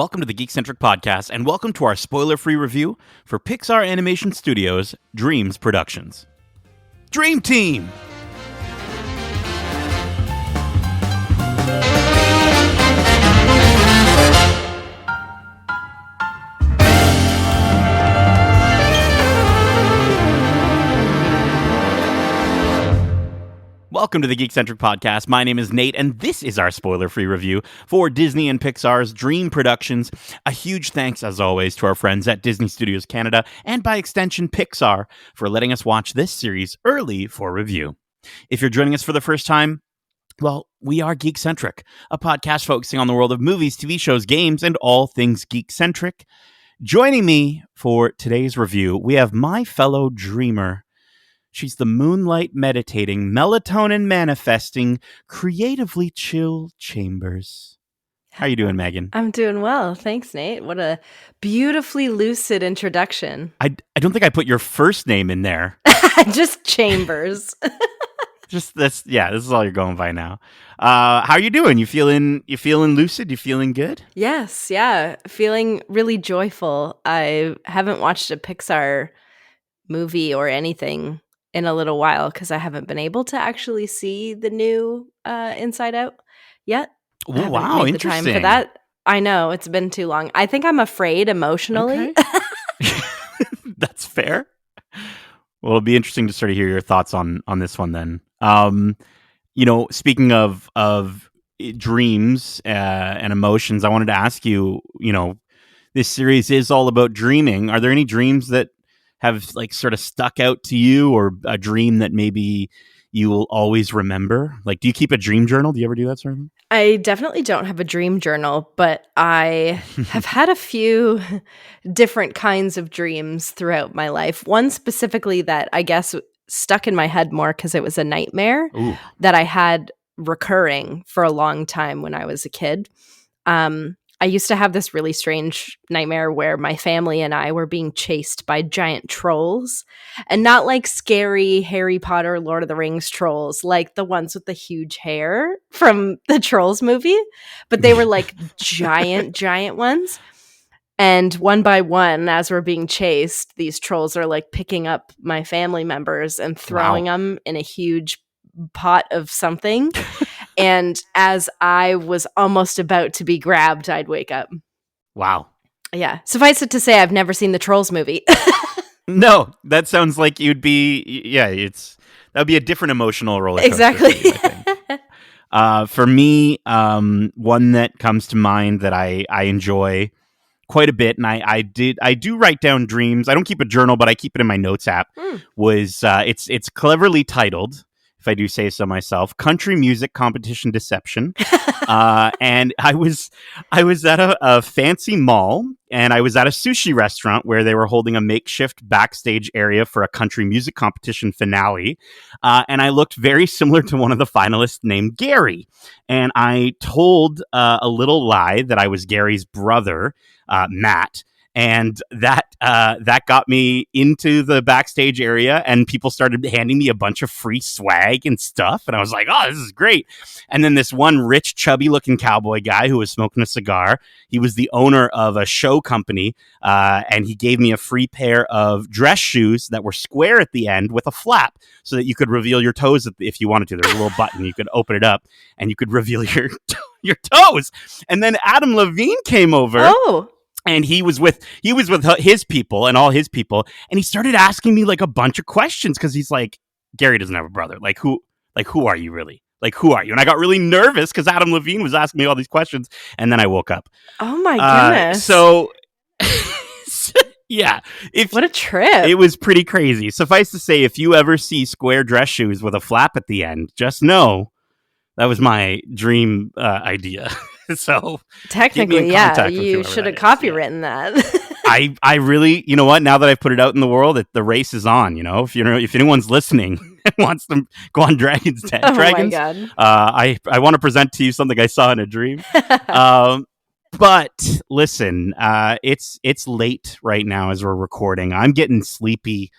Welcome to the Geekcentric podcast, and welcome to our spoiler-free review for Pixar Animation Studios' Dreams Productions. Dream Team! Welcome to the Geekcentric podcast. My name is Nate, and this is our spoiler-free review for Disney and Pixar's Dream Productions. A huge thanks, as always, to our friends at Disney Studios Canada, and by extension, Pixar, for letting us watch this series early for review. If you're joining us for the first time, well, we are Geekcentric, a podcast focusing on the world of movies, TV shows, games, and all things geek-centric. Joining me for today's review, we have my fellow dreamer. She's the moonlight meditating, melatonin manifesting, creatively chill Chambers. How are you doing, Megan? I'm doing well. Thanks, Nate. What a beautifully lucid introduction. I don't think I put your first name in there. Just Chambers. Just this, yeah, this is all you're going by now. How are you doing? You feeling lucid? You feeling good? Yes, yeah. Feeling really joyful. I haven't watched a Pixar movie or anything in a little while because I haven't been able to actually see the new Inside Out yet. Oh, wow, made interesting. the time for that. I know, it's been too long. I think I'm afraid emotionally. Okay. That's fair. Well, it'll be interesting to sort of hear your thoughts on this one then. Speaking of dreams and emotions, I wanted to ask you, this series is all about dreaming. Are there any dreams that have like sort of stuck out to you, or a dream that maybe you will always remember? Like, do you keep a dream journal? Do you ever do that sort of thing? I definitely don't have a dream journal, but I have had a few different kinds of dreams throughout my life. One specifically that I guess stuck in my head more because it was a nightmare that I had recurring for a long time when I was a kid. I used to have this really strange nightmare where my family and I were being chased by giant trolls, and not like scary Harry Potter, Lord of the Rings trolls, like the ones with the huge hair from the Trolls movie, but they were like giant ones. And one by one, as we're being chased, these trolls are like picking up my family members and throwing them in a huge pot of something. And as I was almost about to be grabbed, I'd wake up. Wow. Yeah. Suffice it to say, I've never seen the Trolls movie. No, that sounds like you'd be, that'd be a different emotional roller coaster. Exactly. For you, I think. For me, one that comes to mind that I enjoy quite a bit, and I do write down dreams. I don't keep a journal, but I keep it in my notes app. Was it's cleverly titled, if I do say so myself, Country Music Competition Deception. And I was at a fancy mall, and I was at a sushi restaurant where they were holding a makeshift backstage area for a country music competition finale. And I looked very similar to one of the finalists named Gary. And I told a little lie that I was Gary's brother, Matt. And that got me into the backstage area, and people started handing me a bunch of free swag and stuff. And I was like, oh, this is great. And then this one rich, chubby looking cowboy guy who was smoking a cigar, he was the owner of a show company. And he gave me a free pair of dress shoes that were square at the end with a flap so that you could reveal your toes if you wanted to. There was a little button. You could open it up and you could reveal your toes. And then Adam Levine came over. Oh. And he was with his people and all his people, and he started asking me like a bunch of questions because he's like, Gary doesn't have a brother. Who are you really? Like, who are you? And I got really nervous because Adam Levine was asking me all these questions, and then I woke up. Oh my goodness! So, yeah, what a trip! It was pretty crazy. Suffice to say, if you ever see square dress shoes with a flap at the end, just know that was my dream idea. So technically, yeah, you should have copywritten that. I really, you know what? Now that I've put it out in the world, the race is on. If anyone's listening and wants to go on Dragon's Den, my God. I want to present to you something I saw in a dream. But listen, it's late right now as we're recording. I'm getting sleepy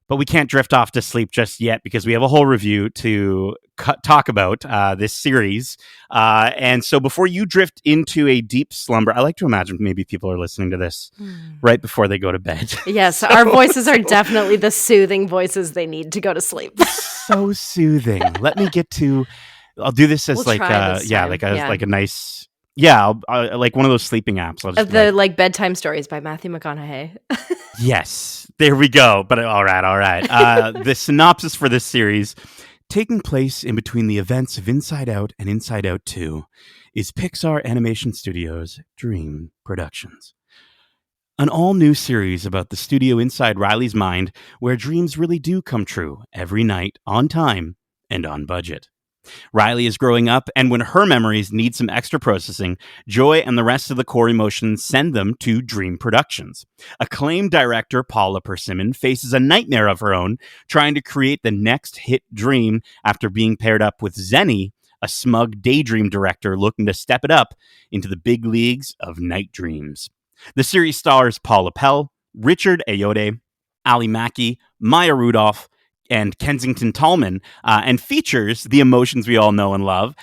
But we can't drift off to sleep just yet because we have a whole review to talk about this series. And so before you drift into a deep slumber, I like to imagine maybe people are listening to this right before they go to bed. Yes, So- our voices are definitely the soothing voices they need to go to sleep. so soothing. Let me get to. I'll do this as We'll like try this time. like a nice like one of those sleeping apps. I'll just The like bedtime stories by Matthew McConaughey. yes, there we go. But all right. The synopsis for this series, taking place in between the events of Inside Out and Inside Out 2, is Pixar Animation Studios' Dream Productions. An all-new series about the studio inside Riley's mind where dreams really do come true every night, on time, and on budget. Riley is growing up, and when her memories need some extra processing, Joy and the rest of the core emotions send them to Dream Productions. Acclaimed director Paula Persimmon faces a nightmare of her own, trying to create the next hit dream after being paired up with Zenny, a smug daydream director looking to step it up into the big leagues of night dreams. The series stars Paula Pell, Richard Ayoade, Ali Mackey, Maya Rudolph, and Kensington Tallman, and features the emotions we all know and love,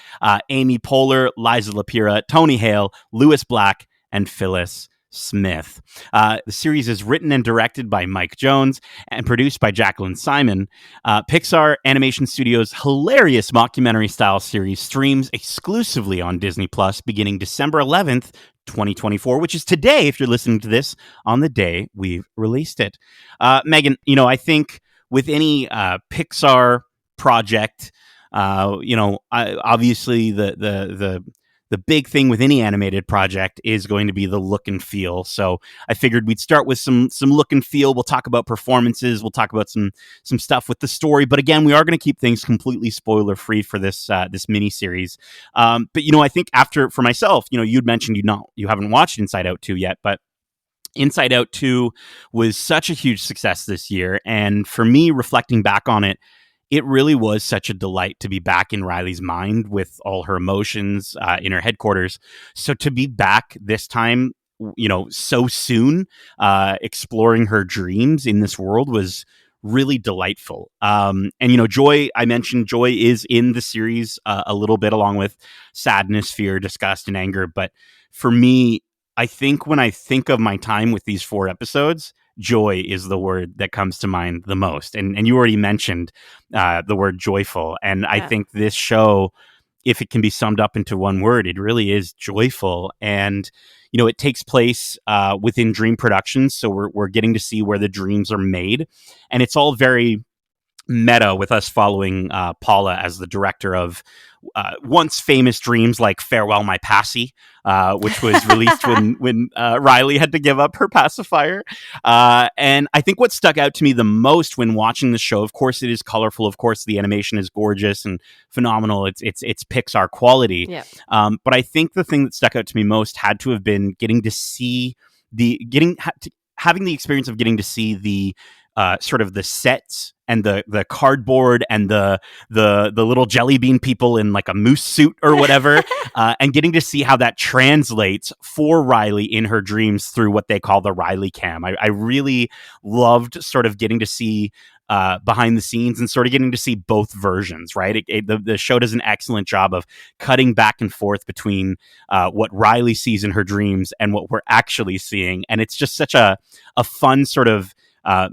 Amy Poehler, Liza Lapira, Tony Hale, Lewis Black, and Phyllis Smith. The series is written and directed by Mike Jones and produced by Jacqueline Simon. Pixar Animation Studios' hilarious mockumentary-style series streams exclusively on Disney Plus beginning December 11th, 2024, which is today, if you're listening to this, on the day we've released it. Megan, I think with any Pixar project, obviously the big thing with any animated project is going to be the look and feel. So I figured we'd start with some look and feel. We'll talk about performances. We'll talk about some stuff with the story. But again, we are going to keep things completely spoiler free for this mini series. But I think for myself, you'd mentioned you haven't watched Inside Out 2 yet, but Inside Out 2 was such a huge success this year. And for me, reflecting back on it, it really was such a delight to be back in Riley's mind with all her emotions in her headquarters. So to be back this time, so soon, exploring her dreams in this world was really delightful. And Joy, I mentioned Joy is in the series a little bit, along with sadness, fear, disgust, and anger. But for me, I think when I think of my time with these 4 episodes, joy is the word that comes to mind the most. And you already mentioned the word joyful. And I think this show, if it can be summed up into one word, it really is joyful. And, it takes place within Dream Productions. So we're getting to see where the dreams are made. And it's all very meta with us following Paula as the director of once famous dreams like Farewell My Passy, which was released when Riley had to give up her pacifier. And I think what stuck out to me the most when watching the show, of course it is colorful, of course the animation is gorgeous and phenomenal, it's Pixar quality. Yeah. But I think the thing that stuck out to me most had to have been having the experience of getting to see the sort of the sets and the cardboard and the little jelly bean people in like a moose suit or whatever, and getting to see how that translates for Riley in her dreams through what they call the Riley cam. I really loved sort of getting to see behind the scenes and sort of getting to see both versions, right? The show does an excellent job of cutting back and forth between what Riley sees in her dreams and what we're actually seeing. And it's just such a fun sort of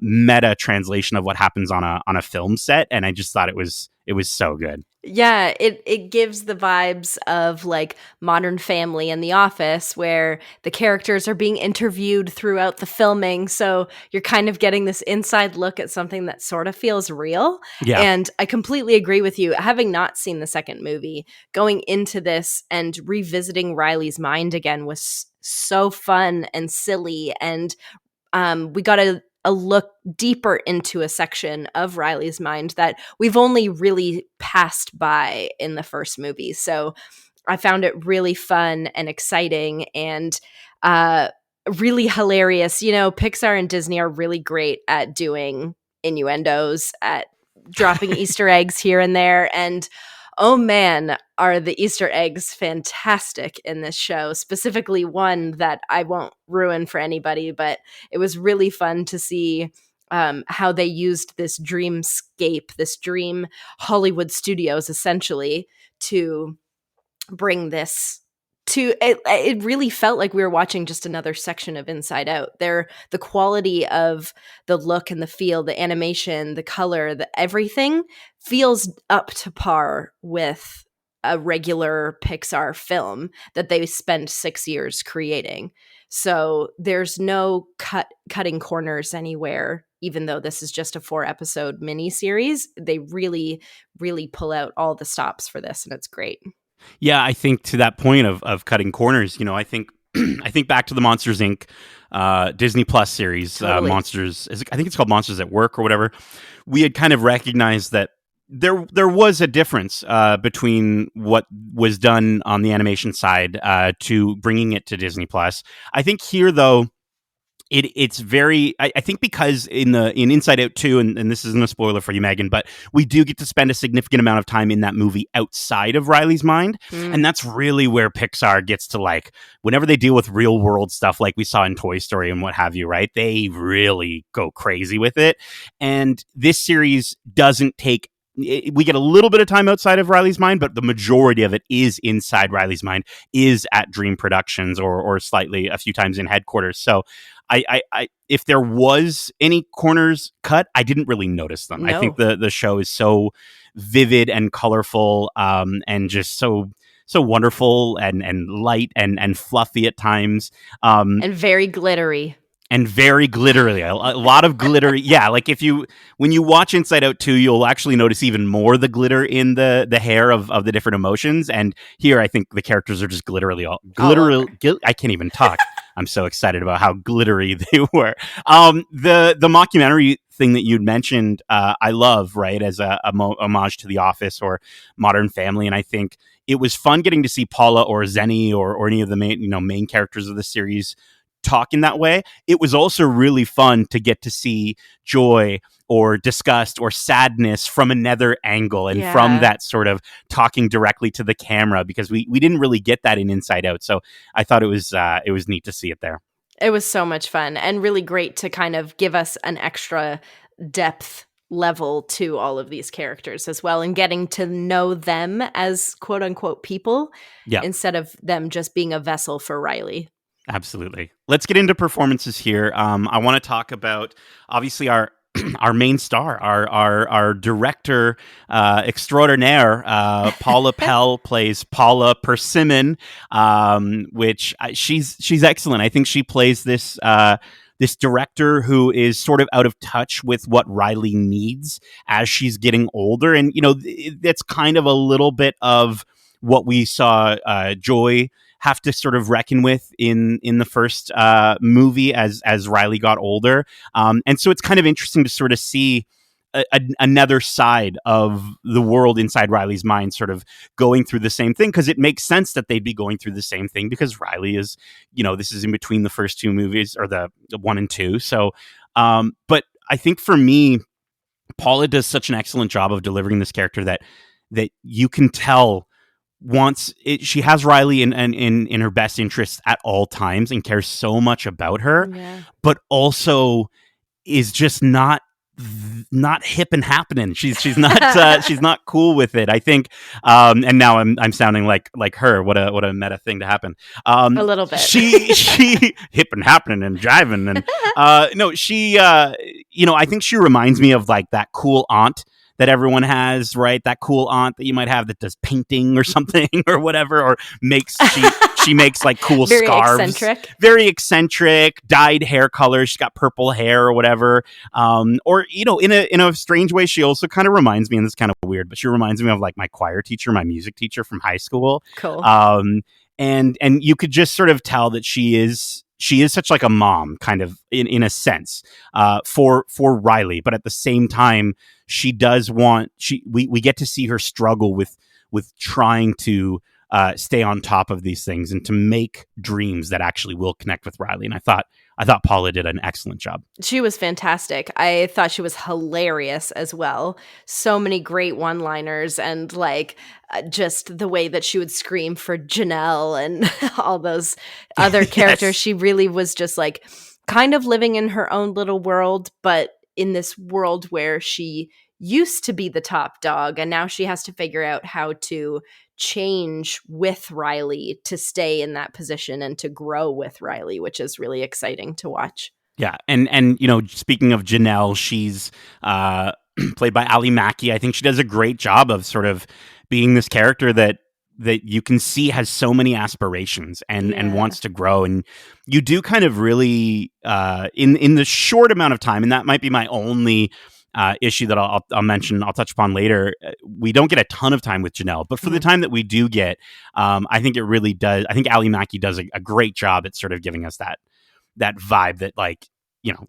meta translation of what happens on a film set, and I just thought it was so good. Yeah, it gives the vibes of like Modern Family and The Office, where the characters are being interviewed throughout the filming, so you're kind of getting this inside look at something that sort of feels real. Yeah. And I completely agree with you. Having not seen the second movie, going into this and revisiting Riley's mind again was so fun and silly, and we got a look deeper into a section of Riley's mind that we've only really passed by in the first movie. So I found it really fun and exciting and really hilarious. Pixar and Disney are really great at doing innuendos, at dropping Easter eggs here and there. And oh man, are the Easter eggs fantastic in this show, specifically one that I won't ruin for anybody, but it was really fun to see how they used this dreamscape, this dream Hollywood studios, essentially, to bring this to it. It really felt like we were watching just another section of Inside Out. The quality of the look and the feel, the animation, the color, the everything feels up to par with a regular Pixar film that they spend 6 years creating. So there's no cutting corners anywhere. Even though this is just a 4-episode miniseries, they really, really pull out all the stops for this, and it's great. Yeah, I think to that point of cutting corners, I think I think back to the Monsters Inc. Disney Plus series, Totally. Monsters. I think it's called Monsters at Work or whatever. We had kind of recognized that there was a difference between what was done on the animation side to bringing it to Disney Plus. I think here, though, it's very. I think because in Inside Out 2, and this isn't a spoiler for you, Megan, but we do get to spend a significant amount of time in that movie outside of Riley's mind, and that's really where Pixar gets to, like, whenever they deal with real world stuff, like we saw in Toy Story and what have you, right? They really go crazy with it, and this series doesn't take. We get a little bit of time outside of Riley's mind, but the majority of it is inside Riley's mind, is at Dream Productions or slightly a few times in headquarters. So I if there was any corners cut, I didn't really notice them. No. I think the show is so vivid and colorful, and just so wonderful and light and fluffy at times, and very glittery. and very glittery. A lot of glittery. Yeah, like when you watch Inside Out 2, you'll actually notice even more the glitter in the hair of the different emotions. And here, I think the characters are just glitterily I can't even talk. I'm so excited about how glittery they were. The mockumentary thing that you'd mentioned, I love, right, as a homage to The Office or Modern Family, and I think it was fun getting to see Paula or Zenny or any of the main characters of the series talk in that way. It was also really fun to get to see joy or disgust or sadness from another angle, and from that sort of talking directly to the camera, because we didn't really get that in Inside Out. So I thought it was neat to see it there. It was so much fun and really great to kind of give us an extra depth level to all of these characters as well, and getting to know them as quote unquote people, instead of them just being a vessel for Riley. Absolutely. Let's get into performances here. I want to talk about, obviously, our main star, our director extraordinaire, Paula Pell plays Paula Persimmon, which she's excellent. I think she plays this director who is sort of out of touch with what Riley needs as she's getting older, and that's kind of a little bit of what we saw Joy have to sort of reckon with in the first movie as Riley got older. And so it's kind of interesting to sort of see another side of the world inside Riley's mind sort of going through the same thing, because it makes sense that they'd be going through the same thing, because Riley is, this is in between the first two movies, or the 1 and 2. So, but I think for me, Paula does such an excellent job of delivering this character that you can tell she has Riley in her best interests at all times and cares so much about her, but also is just not hip and happening. She's not she's not cool with it, I think. And now I'm sounding like her. What a meta thing to happen. A little bit. She hip and happening and jiving, and no, she I think she reminds me of like that cool aunt that everyone has, right? That cool aunt that you might have that does painting or something or whatever, or she makes like cool very scarves. Very eccentric, dyed hair color. She's got purple hair or whatever. Or in a strange way, she also kind of reminds me, and this is kind of weird, but she reminds me of like my choir teacher, my music teacher from high school. Cool. And you could just sort of tell that she is such like a mom, kind of in a sense, for Riley, but at the same time, she does we get to see her struggle with trying to stay on top of these things and to make dreams that actually will connect with Riley. And I thought Paula did an excellent job. She was fantastic. I thought she was hilarious as well. So many great one-liners, and like just the way that she would scream for Janelle and all those other characters. She really was just like kind of living in her own little world, but in this world where she used to be the top dog, and now she has to figure out how to change with Riley to stay in that position and to grow with Riley, which is really exciting to watch. Yeah, and speaking of Janelle, she's played by Ali Mackey. I think she does a great job of sort of being this character that you can see has so many aspirations and wants to grow, and you do kind of really in the short amount of time, and that might be my only issue that I'll mention. I'll touch upon later. We don't get a ton of time with Janelle, but for the time that we do get, I think it really does. I think Ali Mackey does a great job at sort of giving us that vibe that, like,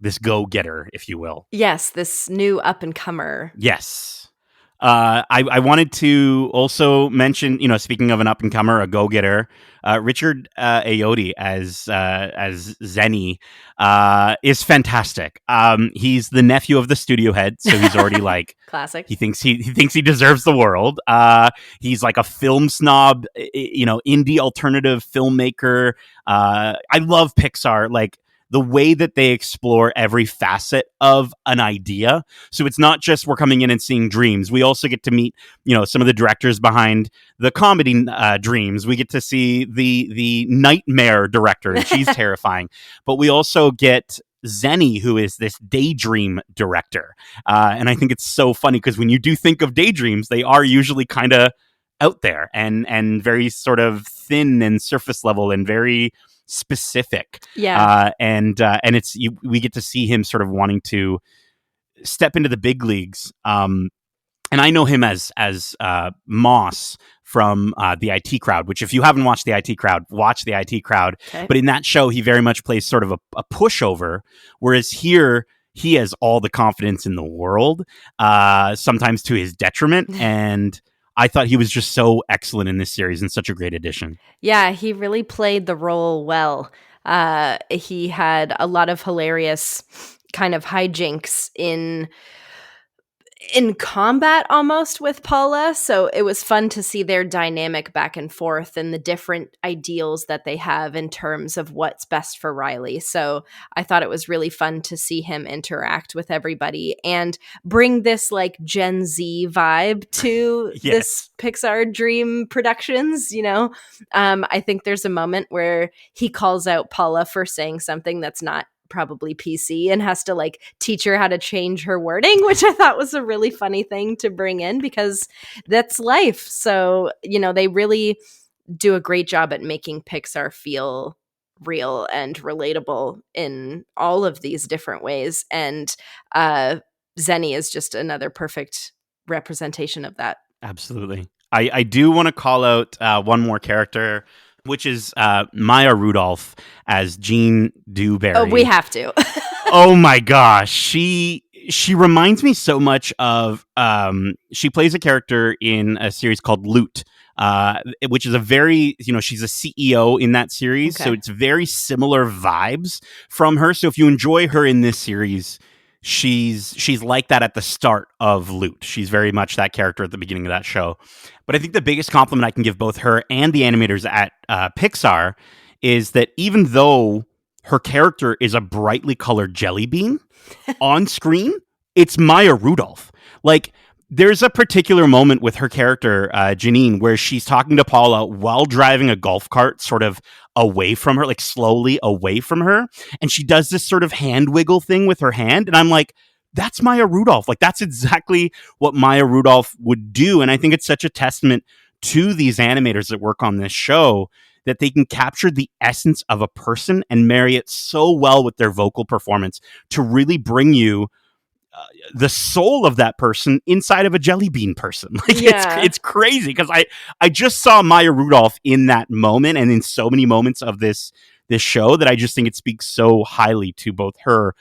this go-getter, if you will. Yes, this new up-and-comer. Yes. I wanted to also mention, speaking of an up-and-comer, a go-getter, Richard Ayoade as Zenny is fantastic. He's the nephew of the studio head, so he's already like classic. He thinks he deserves the world. He's like a film snob, indie alternative filmmaker. I love Pixar, like the way that they explore every facet of an idea. So it's not just we're coming in and seeing Dreams. We also get to meet, some of the directors behind the comedy Dreams. We get to see the nightmare director, and she's terrifying. But we also get Zenny, who is this daydream director. And I think it's so funny because when you do think of daydreams, they are usually kind of out there and very sort of thin and surface level and very specific. And we get to see him sort of wanting to step into the big leagues. And I know him as Moss from the IT Crowd, which if you haven't watched the IT Crowd, watch the IT Crowd. Okay. But in that show, he very much plays sort of a pushover, whereas here he has all the confidence in the world, sometimes to his detriment. And I thought he was just so excellent in this series and such a great addition. Yeah, he really played the role well. He had a lot of hilarious kind of hijinks in combat almost with Paula. So it was fun to see their dynamic back and forth and the different ideals that they have in terms of what's best for Riley. So I thought it was really fun to see him interact with everybody and bring this like Gen Z vibe to this Pixar Dream Productions. I think there's a moment where he calls out Paula for saying something that's not probably PC and has to like teach her how to change her wording, which I thought was a really funny thing to bring in because that's life. So, they really do a great job at making Pixar feel real and relatable in all of these different ways. And Zenny is just another perfect representation of that. Absolutely. I do want to call out one more character, which is Maya Rudolph as Jean Dewberry. Oh, we have to. Oh my gosh. She reminds me so much of, she plays a character in a series called Loot, which is a very, she's a CEO in that series. Okay. So it's very similar vibes from her. So if you enjoy her in this series, she's like that at the start of Loot. She's very much that character at the beginning of that show. But I think the biggest compliment I can give both her and the animators at Pixar is that even though her character is a brightly colored jelly bean on screen, it's Maya Rudolph. Like, there's a particular moment with her character, Janine, where she's talking to Paula while driving a golf cart sort of away from her, like slowly away from her. And she does this sort of hand wiggle thing with her hand. And I'm like, that's Maya Rudolph. Like, that's exactly what Maya Rudolph would do. And I think it's such a testament to these animators that work on this show that they can capture the essence of a person and marry it so well with their vocal performance to really bring you the soul of that person inside of a jelly bean person. Like, it's crazy because I just saw Maya Rudolph in that moment and in so many moments of this show that I just think it speaks so highly to both her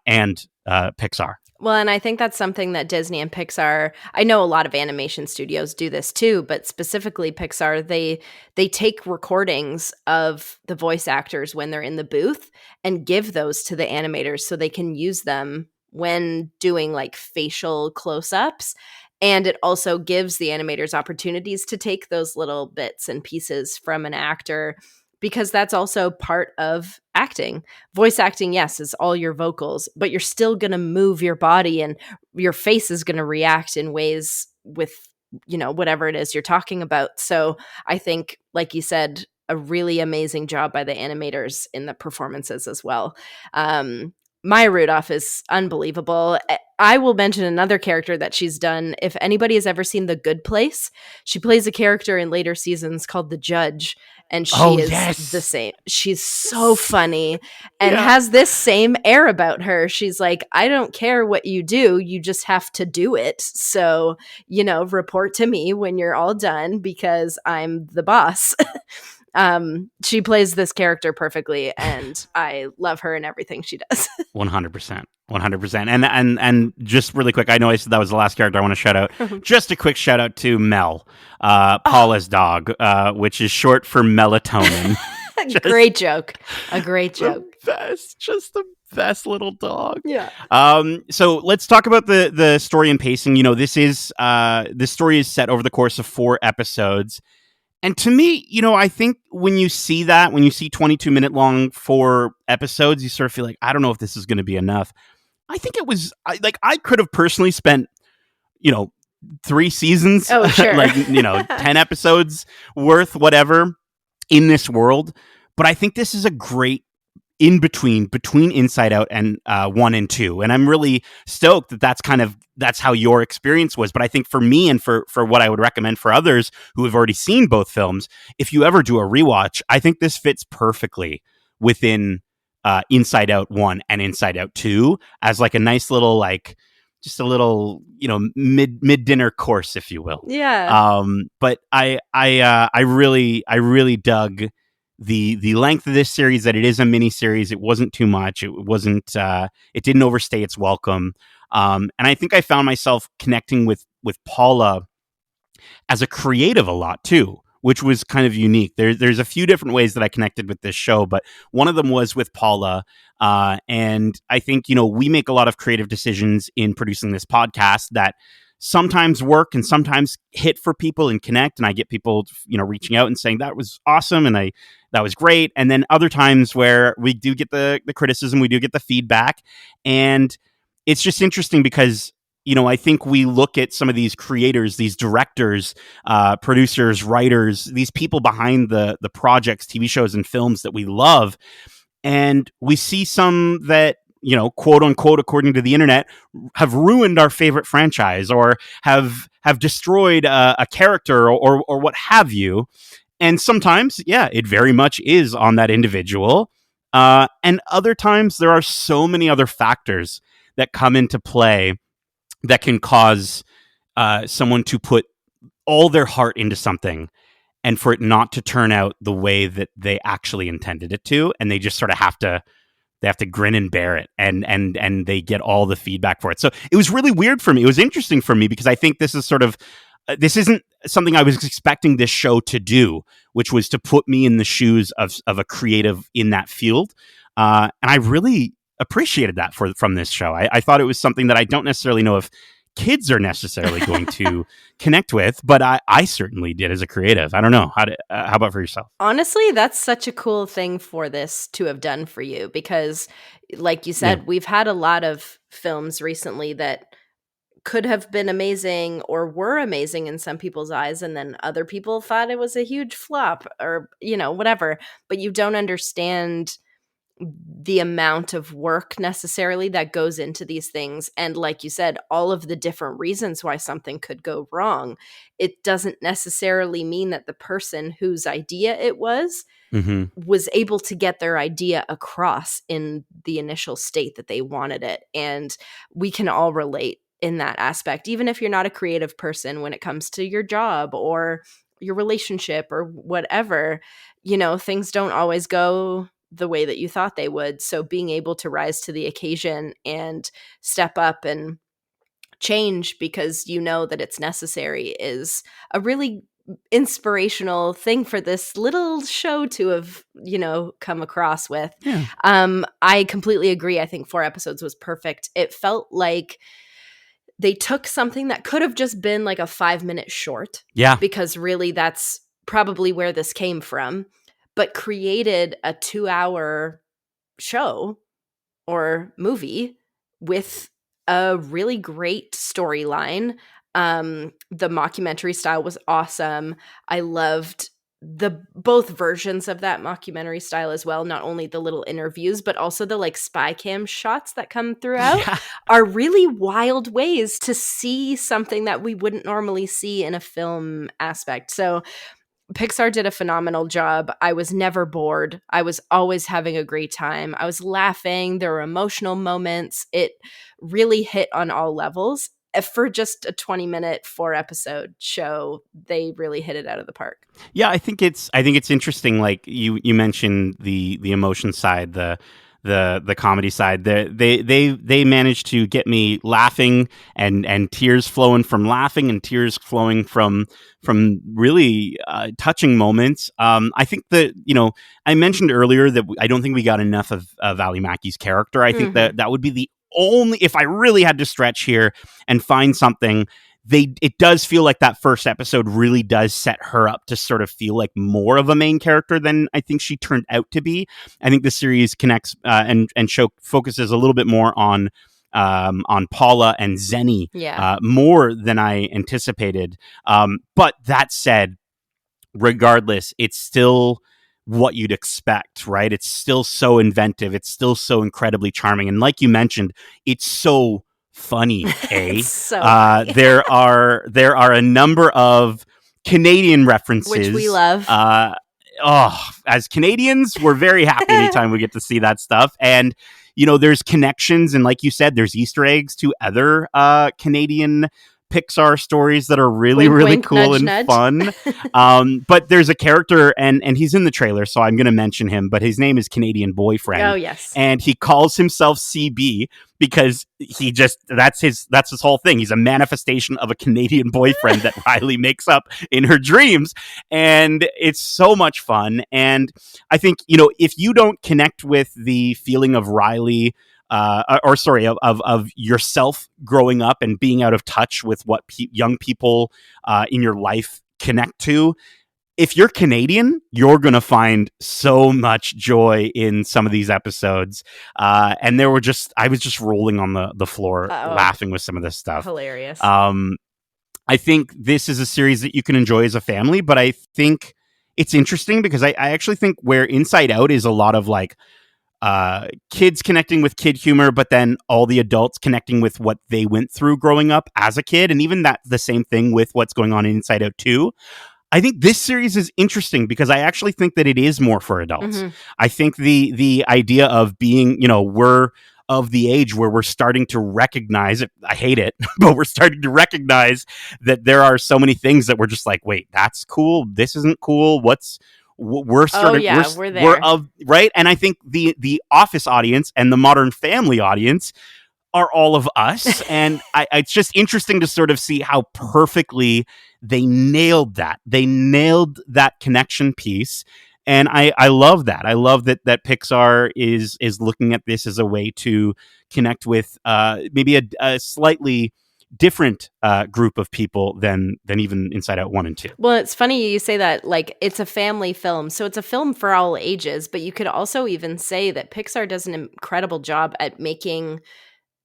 and Pixar. Well, and I think that's something that Disney and Pixar, I know a lot of animation studios do this too, but specifically Pixar, they take recordings of the voice actors when they're in the booth and give those to the animators so they can use them when doing like facial close-ups. And it also gives the animators opportunities to take those little bits and pieces from an actor, because that's also part of acting. Voice acting, yes, is all your vocals, but you're still going to move your body and your face is going to react in ways with, whatever it is you're talking about. So I think, like you said, a really amazing job by the animators in the performances as well. Maya Rudolph is unbelievable. I will mention another character that she's done. If anybody has ever seen The Good Place, she plays a character in later seasons called the Judge, and Oh, she is the yes. same. She's so funny and Yeah. has this same air about her. She's like, I don't care what you do, you just have to do it. So, report to me when you're all done because I'm the boss. She plays this character perfectly, and I love her and everything she does. 100%. 100%. And just really quick, I know I said that was the last character I want to shout out. Just a quick shout out to Mel, Paula's dog, which is short for melatonin. Great joke. A great joke. Just the best little dog. Yeah. So let's talk about the story and pacing. This story is set over the course of 4 episodes. And to me, I think when you see 22-minute long 4 episodes, you sort of feel like, I don't know if this is going to be enough. I think it was I could have personally spent, 3 seasons, Oh, sure. 10 episodes worth, whatever, in this world. But I think this is a great in between Inside Out and 1 and 2. And I'm really stoked that's how your experience was. But I think for me and for what I would recommend for others who have already seen both films, if you ever do a rewatch, I think this fits perfectly within Inside Out 1 and Inside Out 2 as like a nice little, just a little, mid dinner course, if you will. Yeah. But I really dug the length of this series, that it is a mini series. It wasn't too much. It didn't overstay its welcome. And I think I found myself connecting with Paula as a creative a lot too, which was kind of unique. There's a few different ways that I connected with this show, but one of them was with Paula. And I think, we make a lot of creative decisions in producing this podcast that sometimes work and sometimes hit for people and connect. And I get people, reaching out and saying that was awesome. And that was great. And then other times where we do get the criticism, we do get the feedback. And it's just interesting because, I think we look at some of these creators, these directors, producers, writers, these people behind the projects, TV shows and films that we love. And we see some that, quote unquote, according to the internet, have ruined our favorite franchise or have destroyed a character or what have you. And sometimes, yeah, it very much is on that individual. And other times there are so many other factors that come into play that can cause someone to put all their heart into something and for it not to turn out the way that they actually intended it to. And they just sort of have to grin and bear it, and they get all the feedback for it. So it was really weird for me. It was interesting for me because I think this is sort of, this isn't something I was expecting this show to do, which was to put me in the shoes of a creative in that field. And I really appreciated that from this show. I thought it was something that I don't necessarily know if kids are necessarily going to connect with, but I certainly did as a creative. I don't know. How about for yourself? Honestly, that's such a cool thing for this to have done for you because, like you said, we've had a lot of films recently that could have been amazing or were amazing in some people's eyes, and then other people thought it was a huge flop or, whatever. But you don't understand the amount of work necessarily that goes into these things. And like you said, all of the different reasons why something could go wrong. It doesn't necessarily mean that the person whose idea it was able to get their idea across in the initial state that they wanted it. And we can all relate in that aspect, even if you're not a creative person when it comes to your job or your relationship or whatever, things don't always go the way that you thought they would. So being able to rise to the occasion and step up and change because you know that it's necessary is a really inspirational thing for this little show to have, come across with. Yeah. I completely agree. I think 4 episodes was perfect. It felt like they took something that could have just been like a 5-minute short. Yeah. Because really that's probably where this came from. but created a 2-hour show or movie with a really great storyline. The mockumentary style was awesome. I loved both versions of that mockumentary style as well, not only the little interviews, but also the like spy cam shots that come throughout Yeah. are really wild ways to see something that we wouldn't normally see in a film aspect. So Pixar did a phenomenal job. I was never bored. I was always having a great time. I was laughing. There were emotional moments. It really hit on all levels. For just a 20-minute, 4-episode show, they really hit it out of the park. Yeah, I think it's interesting. Like you mentioned the emotion side, the comedy side. They managed to get me laughing and tears flowing from laughing and tears flowing from really touching moments. I think that I mentioned earlier that I don't think we got enough of Ali Mackey's character. I think that would be the only, if I really had to stretch here and find something. It does feel like that first episode really does set her up to sort of feel like more of a main character than I think she turned out to be. I think the series connects and focuses a little bit more on Paula and Zenny more than I anticipated. But that said, regardless, it's still what you'd expect, right? It's still so inventive. It's still so incredibly charming. And like you mentioned, it's so funny, It's so funny. there are a number of Canadian references, which we love. As Canadians, we're very happy anytime we get to see that stuff. And there's connections, and like you said, there's Easter eggs to other Canadian Pixar stories that are really, Wink, really wink, cool nudge, and nudge. fun. But there's a character, and he's in the trailer, so I'm going to mention him, but his name is Canadian Boyfriend. Oh, yes. And he calls himself CB because that's his whole thing. He's a manifestation of a Canadian boyfriend that Riley makes up in her dreams. And it's so much fun. And I think, if you don't connect with the feeling of Riley, of yourself growing up and being out of touch with what young people in your life connect to, if you're Canadian, you're going to find so much joy in some of these episodes. And I was just rolling on the floor laughing with some of this stuff. Hilarious. I think this is a series that you can enjoy as a family, but I think it's interesting because I actually think where Inside Out is a lot of like, kids connecting with kid humor, but then all the adults connecting with what they went through growing up as a kid. And even that's the same thing with what's going on in Inside Out 2. I think this series is interesting because I actually think that it is more for adults. I think the idea of being, we're of the age where we're starting to recognize it. I hate it, but we're starting to recognize that there are so many things that we're just like, wait, that's cool. This isn't cool. We're there. We're of right. And I think the Office audience and the Modern Family audience are all of us. And it's just interesting to sort of see how perfectly they nailed that. They nailed that connection piece. And I love that. I love that Pixar is looking at this as a way to connect with maybe a slightly different group of people than even Inside Out 1 and 2. Well, it's funny you say that, like, it's a family film, so it's a film for all ages, but you could also even say that Pixar does an incredible job at making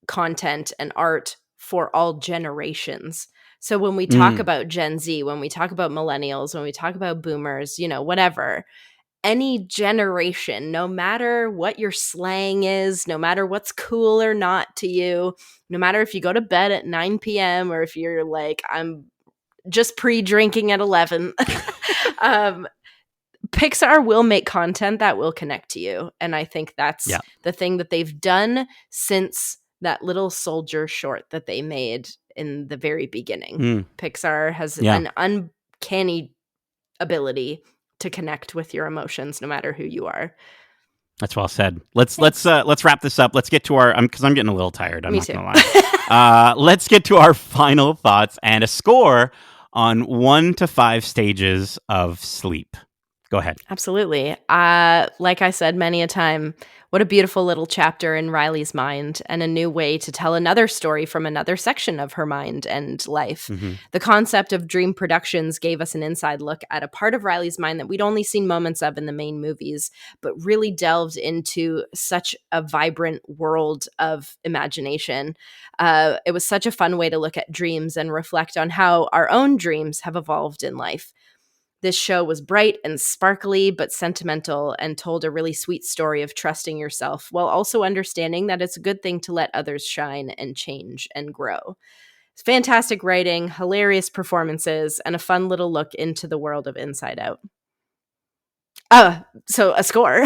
content and art for all generations. So when we talk about Gen Z, when we talk about millennials, when we talk about boomers, whatever, any generation, no matter what your slang is, no matter what's cool or not to you, no matter if you go to bed at 9 p.m. or if you're like, I'm just pre-drinking at 11, Pixar will make content that will connect to you. And I think that's the thing that they've done since that little soldier short that they made in the very beginning. Pixar has an uncanny ability to connect with your emotions no matter who you are. That's well said. Let's wrap this up. Let's get to our, because I'm getting a little tired. I'm Me not too. going to lie. Let's get to our final thoughts and a score on 1 to 5 stages of sleep. Go ahead. Absolutely. Like I said many a time, what a beautiful little chapter in Riley's mind and a new way to tell another story from another section of her mind and life. Mm-hmm. The concept of Dream Productions gave us an inside look at a part of Riley's mind that we'd only seen moments of in the main movies, but really delved into such a vibrant world of imagination. It was such a fun way to look at dreams and reflect on how our own dreams have evolved in life. This show was bright and sparkly, but sentimental, and told a really sweet story of trusting yourself while also understanding that it's a good thing to let others shine and change and grow. Fantastic writing, hilarious performances, and a fun little look into the world of Inside Out. So a score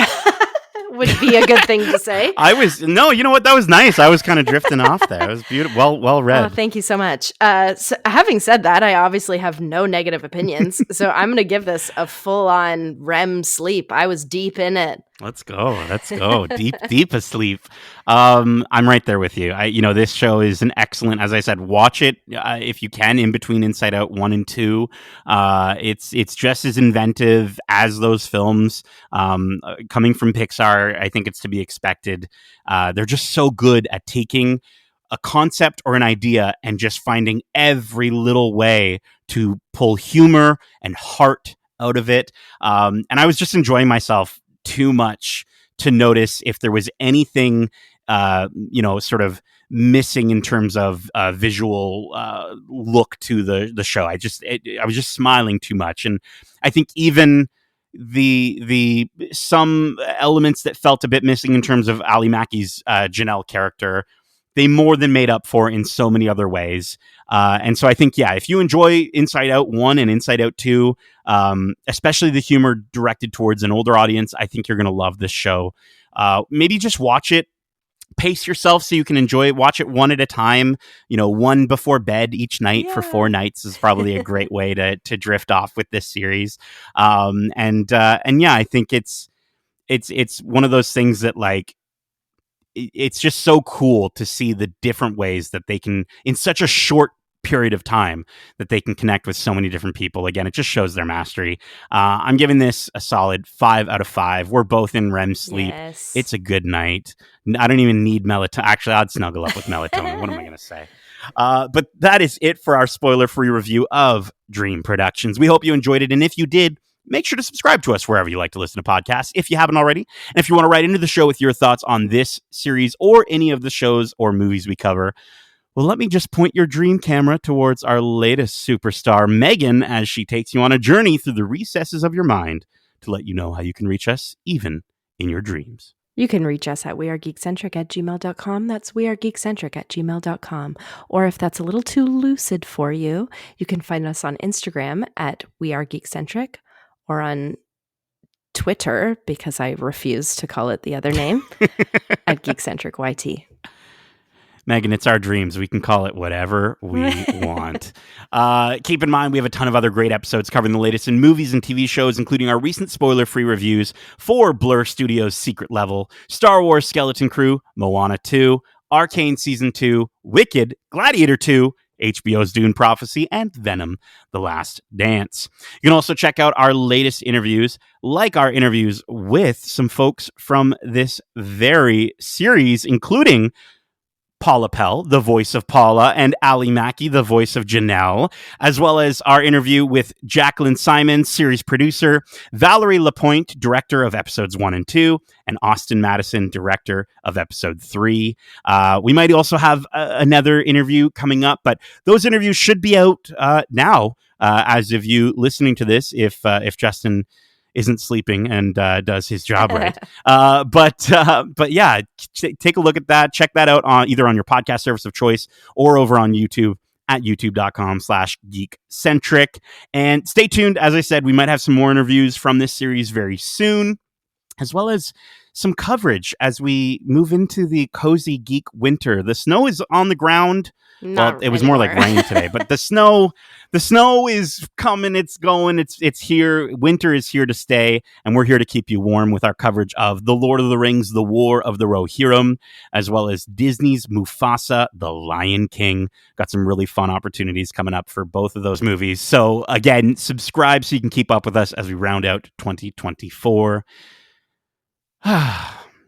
would be a good thing to say. No, you know what? That was nice. I was kind of drifting off there. It was beautiful. Well read. Oh, thank you so much. So having said that, I obviously have no negative opinions. So I'm going to give this a full-on REM sleep. I was deep in it. Let's go. Deep asleep. I'm right there with you. This show is an excellent, as I said, watch it if you can in between Inside Out 1 and 2. It's just as inventive as those films. Coming from Pixar, I think it's to be expected. They're just so good at taking a concept or an idea and just finding every little way to pull humor and heart out of it. And I was just enjoying myself too much to notice if there was anything, sort of missing in terms of visual look to the show. I was just smiling too much, and I think even the some elements that felt a bit missing in terms of Ali Mackey's Janelle character, they more than made up for in so many other ways. And so I think, if you enjoy Inside Out 1 and Inside Out 2, especially the humor directed towards an older audience, I think you're going to love this show. Maybe just watch it, pace yourself so you can enjoy it. Watch it one at a time, one before bed each night for 4 nights is probably a great way to drift off with this series. I think it's one of those things that, like, it's just so cool to see the different ways that they can, in such a short period of time, that they can connect with so many different people. Again, it just shows their mastery. I'm giving this a solid 5 out of 5. We're both in REM sleep. Yes. It's a good night. I don't even need melatonin. Actually, I'd snuggle up with melatonin. What am I going to say? But that is it for our spoiler-free review of Dream Productions. We hope you enjoyed it. And if you did, make sure to subscribe to us wherever you like to listen to podcasts if you haven't already. And if you want to write into the show with your thoughts on this series or any of the shows or movies we cover, well, let me just point your dream camera towards our latest superstar, Megan, as she takes you on a journey through the recesses of your mind to let you know how you can reach us even in your dreams. You can reach us at wearegeekcentric@gmail.com. That's wearegeekcentric@gmail.com. Or if that's a little too lucid for you, you can find us on Instagram at wearegeekcentric, or on Twitter, because I refuse to call it the other name, at GeekcentricYT. Megan, it's our dreams. We can call it whatever we want. Keep in mind, we have a ton of other great episodes covering the latest in movies and TV shows, including our recent spoiler-free reviews for Blur Studios' Secret Level, Star Wars Skeleton Crew, Moana 2, Arcane Season 2, Wicked, Gladiator 2, HBO's Dune Prophecy, and Venom: The Last Dance. You can also check out our latest interviews, like our interviews with some folks from this very series, including Paula Pell, the voice of Paula, and Ali Mackey, the voice of Janelle, as well as our interview with Jacqueline Simon, series producer, Valerie Lapointe, director of episodes 1 and 2, and Austin Madison, director of episode 3. We might also have another interview coming up, but those interviews should be out now, as of you listening to this, if Justin isn't sleeping and does his job right. But yeah, take a look at that. Check that out on either on your podcast service of choice or over on YouTube at youtube.com/geekcentric. And stay tuned. As I said, we might have some more interviews from this series very soon, as well as some coverage as we move into the cozy geek winter. The snow is on the ground. Well, Not it was more like anymore. rain today, but the snow is coming, it's going, it's here. Winter is here to stay, and we're here to keep you warm with our coverage of The Lord of the Rings, The War of the Rohirrim, as well as Disney's Mufasa, The Lion King. Got some really fun opportunities coming up for both of those movies. So again, subscribe so you can keep up with us as we round out 2024.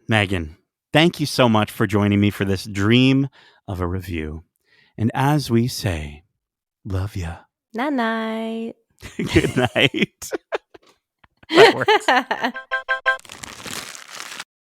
Megan, thank you so much for joining me for this dream of a review. And as we say, love ya. Night night. Good night. That works.